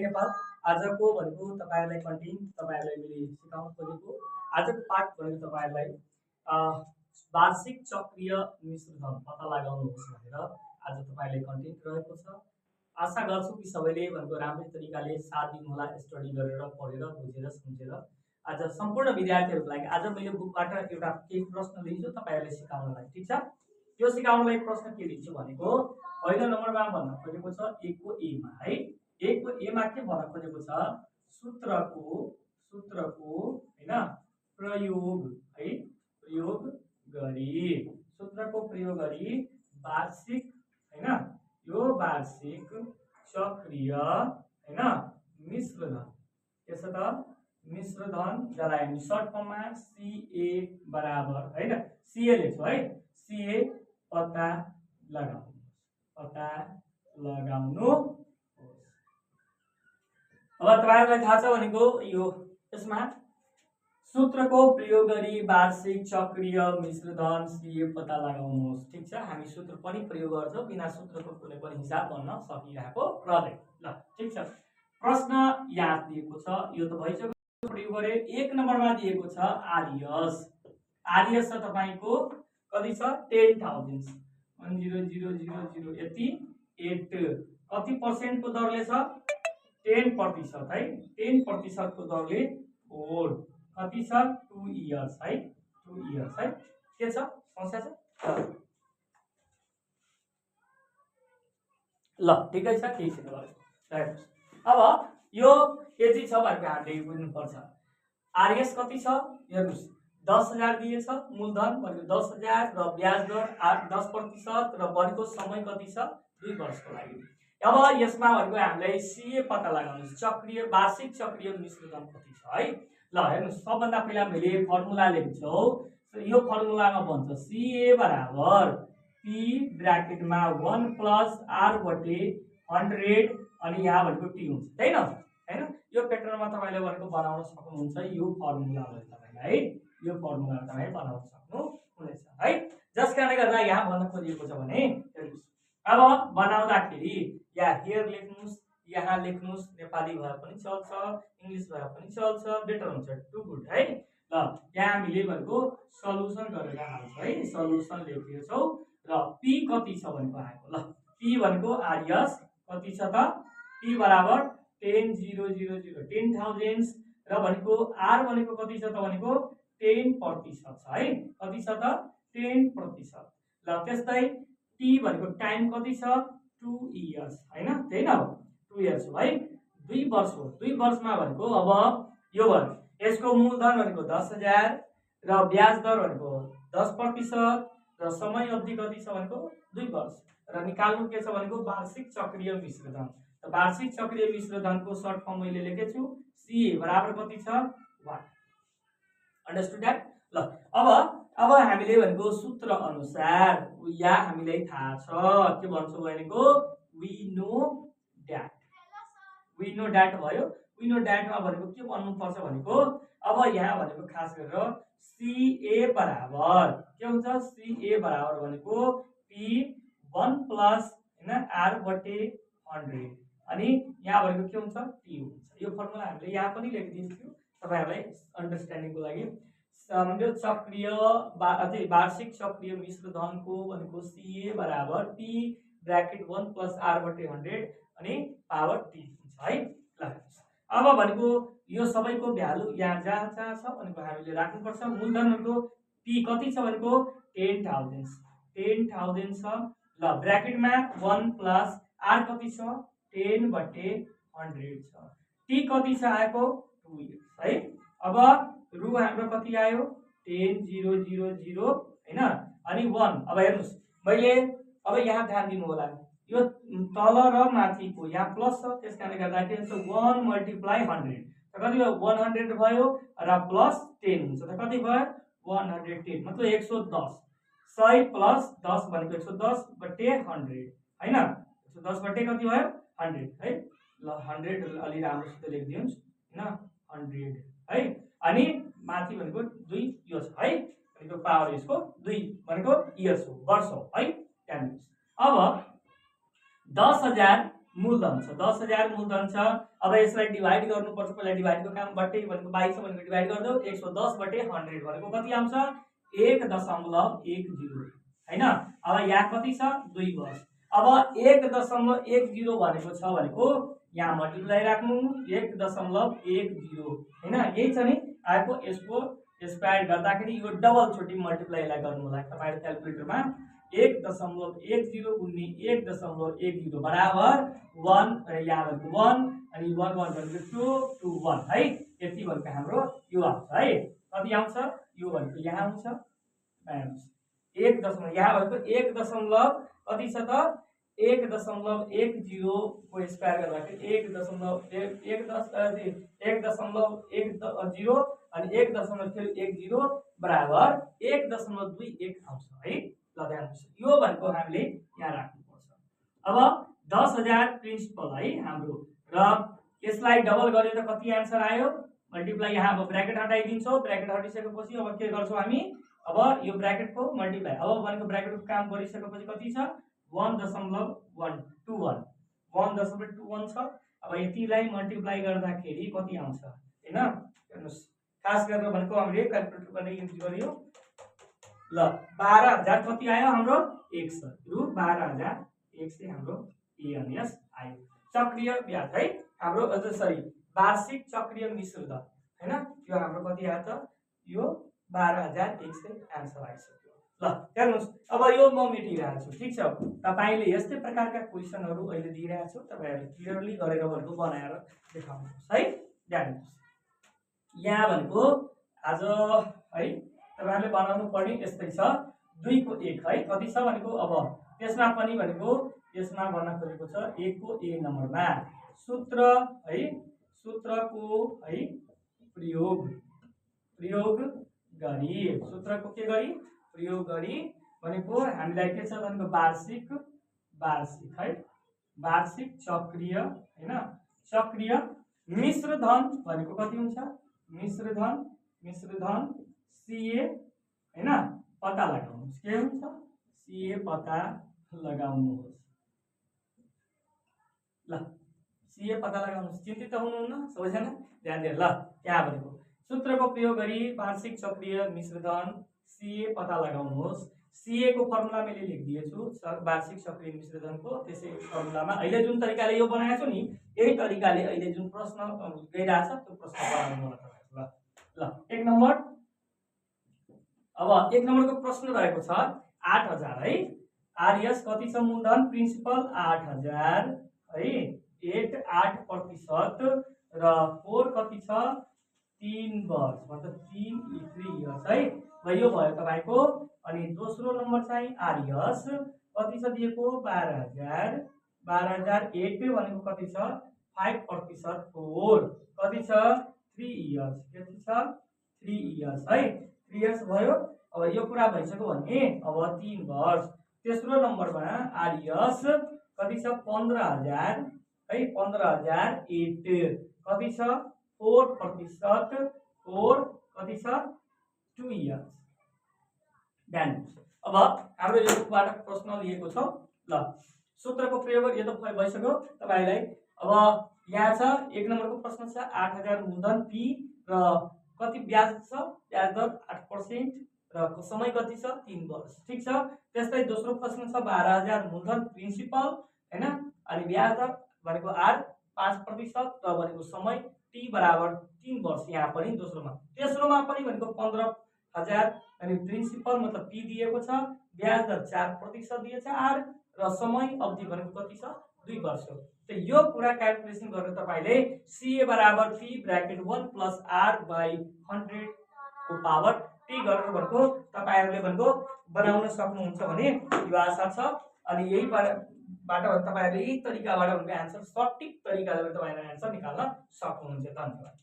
नेपाल आजको भनेको तपाईँहरूलाई कन्टेन्ट तपाईँहरूलाई मैले सिकाउन खोजेको आजको पाठ भनेको तपाईँहरूलाई वार्षिक चक्रीय मिश्रधन पत्ता लगाउनुहोस् भनेर आज तपाईँलाई कन्टेन्ट रहेको छ। आशा गर्छु कि सबैले भनेको राम्रै तरिकाले साथ दिनुहोला, स्टडी गरेर पढेर बुझेर सम्झेर। आज सम्पूर्ण विद्यार्थीहरूको लागि आज मैले बुकबाट एउटा केही प्रश्न लिन्छु तपाईँहरूलाई सिकाउनलाई, ठिक छ। त्यो सिकाउनलाई प्रश्न के लिन्छु भनेको पहिलो नम्बरमा भन्न खोजेको छ एकको एमा है, एकको एमा के भन्न खोजेको छ सूत्रको हैन प्रयोग है, प्रयोग गरी वार्षिक हैन यो वार्षिक चक्रीय हैन मिश्रधन के छ त मिश्रधन जसलाई हामी सर्ट फर्ममा CA बराबर हैन CA लेख्छौं है, CA पत्ता लगाउनु। अब तपाईहरुलाई थाहा छ भनेको यो यसमा सूत्रको प्रयोग गरी वार्षिक चक्रीय मिश्रधन CA पत्ता लगाउनुहोस्, ठीक छ। हामी सूत्र पनि प्रयोग गर्छौं, बिना सूत्रको कुनै पनि हिसाब बन्न सकिरहेको रहँदैन। ल ठीक छ, प्रश्न याद दिएको छ, यो त भइसक्यो, प्रयोग गरे। एक नम्बरमा दिएको छ आरएस छ तपाईको कति छ 10,000 10,000 यति 8 कति पर्सेन्ट को दरले छ 10% है, 10% को दरले 4 कति छ 2 इयर्स है, 2 इयर्स है। के छ समस्या छ ल ठिकै छ, केही छैन भयो। अब यो यति छ भनेको हामीले बुझ्नु पर्छ। आरएस कति छ हेर्नुस् 10,000 दिएछ मूलधन भनेको 10,000 र ब्याज दर 10% र बढीको समय कति छ 2 वर्षको लागि। अब यसमा भनेको हामीलाई CA पत्ता लगाउनु चक्रीय वार्षिक चक्रीय मिश्रधन कति छ है। ल हेर्नुस् सबभन्दा पहिला मैले फर्मुला लेख्छौ, यो फर्मुलामा भन्छ CA बराबर P ब्र्याकेटमा 1 + R/100 अनि यहाँ भनेको T हुन्छ हैन हैन। यो प्याटर्नमा तपाईले भनेको बनाउन सक्नुहुन्छ, यो फर्मुलालाई तपाईलाई यो फर्मुला तपाईले बनाउन सक्नुहुनेछ है। जसकारणले गर्दा यहाँ भन्न खोजिएको छ भने हेर्नुस् अब बनाउँदाखेरि या हियर लेख्नुस् यहाँ लेख्नुस्, नेपाली भए पनि चल्छ इंग्लिश भए पनि चल्छ, बेटर हुन्छ टु गुड है। ल यहाँ हामीले भनेको सल्युसन गरेर हाल्छौं है, सल्युसन लेखेछौ र P कति छ भनेको आएको। ल P भनेको आरएस कति छ त P बराबर 10,000 र भनेको R भनेको कति छ त भनेको 10% छ है, कति छ त 10%। ल त्यस्तै T भनेको टाइम कति छ 2 इयर्स हैन, त्यही न 2 इयर्स हो है, 2 वर्ष हो। 2 वर्षमा भनेको अब यो भयो, यसको मूलधन भनेको 10,000 र ब्याज दर भनेको 10% र समय अवधि कति छ भनेको 2 वर्ष र निकाल्नु के छ भनेको वार्षिक चक्रीय मिश्रधन। वार्षिक चक्रीय मिश्रधनको सर्ट फर्म मैले लेखेछु CA बराबर कति छ 1। Understood that. ल अब हामीले भनेको सूत्र अनुसार या हामीलाई थाहा छ के भन्छौ भनेको वी नो दैट भयो। वी नो दैटमा भनेको के भन्नु पर्छ भनेको अब यहाँ भनेको खास गरेर CA बराबर के हुन्छ CA बराबर भनेको P 1 + हैन R/100 अनि यहाँ भनेको के हुन्छ T हुन्छ। यो फर्मुला हामीले यहाँ पनि लेखिदिन्छु तपाईहरुलाई अन्डरस्ट्यान्डिङको लागि। चक्रीय वार्षिक चक्रीय मिश्रधनको भनेको CA बराबर P ब्र्याकेट 1 + R/100 अनि पावर T हुन्छ है। ल अब भनेको यो सबैको भ्यालु यहाँ जहाँ छ भनेको हामीले राख्नुपर्छ। मूलधन भनेको P कति छ भनेको 10,000 छ। ल ब्र्याकेटमा 1 + R कति छ 10/100 छ। T कति छ आएको 2 इयर्स है। अब रु हाम्रो कति आयो 10,000 हैन अनि 1। अब हेर्नुस् मैले अब यहाँ ध्यान दिनु होला, यो तल र माथिको यहाँ प्लस छ, त्यसकारणले गर्दा के हुन्छ 1 × 100 कति भयो 100 भयो र प्लस 10 हुन्छ त कति भयो 110 मतलब 110। 100 + 10 भनेको 110/100 हैन, 110 कति भयो 100 है। ल 100 अलि राम्रोसित लेखिदिनुस् हैन 100 है अनि माथि भनेको 2 यो छ है, भनेको पावर यसको 2 भनेको इयर्स हो वर्ष हो है। त्यहाँनिर अब 10,000 मूलधन छ, 10,000 मूलधन छ। अब यसलाई डिभाइड गर्नुपर्छ, पहिला डिभाइडको काम बट्टे भनेको 22 भनेको डिभाइड गर्दौ 110 बटे 100 भनेको कति आउँछ 1.10 हैन। अब यहाँ कति छ 2 वर्ष। अब 1.10 भनेको छ भनेको यहाँ मल्टिप्लाई राख्नु 1.10 हैन, यही छ नि आएको। यसको स्क्वायर गर्दाखेरि यो डबल चोटि मल्टिप्लाईलाई गर्नु होला तपाईहरु क्याल्कुलेटरमा 1.10 गुण्ने 1.10 बराबर 1 यहाँ भनेको 1 अनि 1 1 भनेको 2 2 1 है। यति भनेको हाम्रो यो आउँछ है। कति आउँछ यो भनेको यहाँ आउँछ 1 दशमलव यहाँ भनेको 1 दशमलव कति छ त 1.10 को स्क्वायर गर्दाखेरि 1.10 अनि 1.10 बराबर 1.21 आउँछ है। ल ध्यान दिनुस् यो भनेको हामीले यहाँ राख्नुपर्छ। अब 10,000 प्रिन्सिपल है हाम्रो र यसलाई डबल गरे त कति आन्सर आयो मल्टिप्लाई। यहाँ अब ब्र्याकेट हटाइदिन्छौ, ब्र्याकेट हटाइसकेपछि अब के गर्छौं हामी अब यो ब्र्याकेटको मल्टिप्लाई। अब भनेको ब्र्याकेटको काम गरिसकेपछि कति छ 1.121 1.21 छ। अब यतिलाई मल्टिप्लाई गर्दाखेरि कति आउँछ हैन। हेर्नुस् खास गरेर भनेको हामीले क्याल्कुलेटर पनि युज गरियो। ल 12,000 कति आयो हाम्रो 100 रु 12,100 हाम्रो एएनएस आयो। चक्रीय ब्याज है हाम्रो सरी वार्षिक चक्रीय मिश्र दर हैन, यो हाम्रो कति आयो त यो 12,100 आन्सर आइसक्यो। ल हेर्नुस् अब यो म मेटिरहेको छु ठीक छ। तपाईले यस्तै प्रकारका क्वेशनहरु अहिले दिइरहेको छु, तपाईहरुले क्लियरली गरेर भनेको बनाएर देखाउनुहोस् है। ध्यान दिनुस् यहाँ भनेको आज है तपाईहरुले बनाउनु पर्ने यस्तै छ 2 को 1 है कति छ भनेको। अब त्यसमा पनि भनेको यसमा भन्न खोजेको छ 1 को a नम्बरमा सूत्र है, सूत्रको है प्रयोग गरी सूत्रको के गरी प्रयोग गरी भनेको हामीलाई के छ भनेको वार्षिक है वार्षिक चक्रीय हैन चक्रीय मिश्र धन भनेको कति हुन्छ मिश्र धन CA हैन पत्ता लगाउनुस्। के हुन्छ CA पत्ता लगाउनुहोस्। ल CA पत्ता लगाउनुहोस्। चिन्तित हुनुहुन्न सबैजना ध्यान दिएर। ल यहाँ भनेको सूत्रको प्रयोग गरी वार्षिक चक्रीय मिश्र धन CA पत्ता लगाउनुहोस्। CA को फर्मुला मैले लेखिदिएछु वार्षिक चक्रीय मिश्र धनको। त्यसै फर्मुलामा अहिले जुन तरिकाले यो बनाएको छु नि यही तरिकाले अहिले जुन प्रश्न गइरहेछ त्यो प्रश्न बनाउनु होला तपाईहरुले। ल 1 नम्बर अब 1 नम्बरको प्रश्न रहेको छ 8,000 है। आरएस कति छ मूलधन प्रिन्सिपल 8,000 है 8% र 4 कति छ 3 वर्ष मतलब 3 इयर्स है। यो भयो तपाईको। अनि दोस्रो नम्बर चाहिँ आरएस कति छ दिएको 12,000 भनेको कति छ 5% 4 कति छ 3 इयर्स कति छ 3 इयर्स है 3 इयर्स भयो। अब यो कुरा भइसक्यो भने अब 3 वर्ष। तेस्रो नम्बरमा आरएस कति छ 15,000 है 15,000 8 कति छ 4% 4 कति छ 2 इयर्स। ध्यान अब हाम्रो यो बुकबाट प्रश्न लिएको छ। ल सूत्रको प्रयोग यो त भइसक्यो तपाईलाई। अब यहाँ छ 1 नम्बरको प्रश्न छ 8,000 मूलधन P र कति ब्याज छ ब्याज दर 8% र समय कति छ 3 वर्ष ठीक छ। त्यस्तै दोस्रो प्रश्न छ 12,000 मूलधन प्रिन्सिपल हैन अनि ब्याज दर भनेको R 5% र भनेको समय T बराबर 3 वर्ष यहाँ पनि दोस्रोमा। तेस्रोमा पनि भनेको 15,000 अनि प्रिन्सिपल मतलब P दिएको छ ब्याज दर 4% दिएको छ R र समय अवधि भनेको कति छ 2 वर्ष हो। त यो पूरा क्याल्कुलेसन गरेर तपाईले CA बराबर P bracket 1 plus R by 100 को पावर T गरेर भनेको तपाईहरुले भनेको बनाउन सक्नुहुन्छ भने यो आशा छ। अनि यही बाट तपाईहरुले यही तरिकाबाट भनेको आन्सर सठिक तरिकाले तपाईहरुले आन्सर निकाल्न सक्नुहुन्छ। धन्यवाद।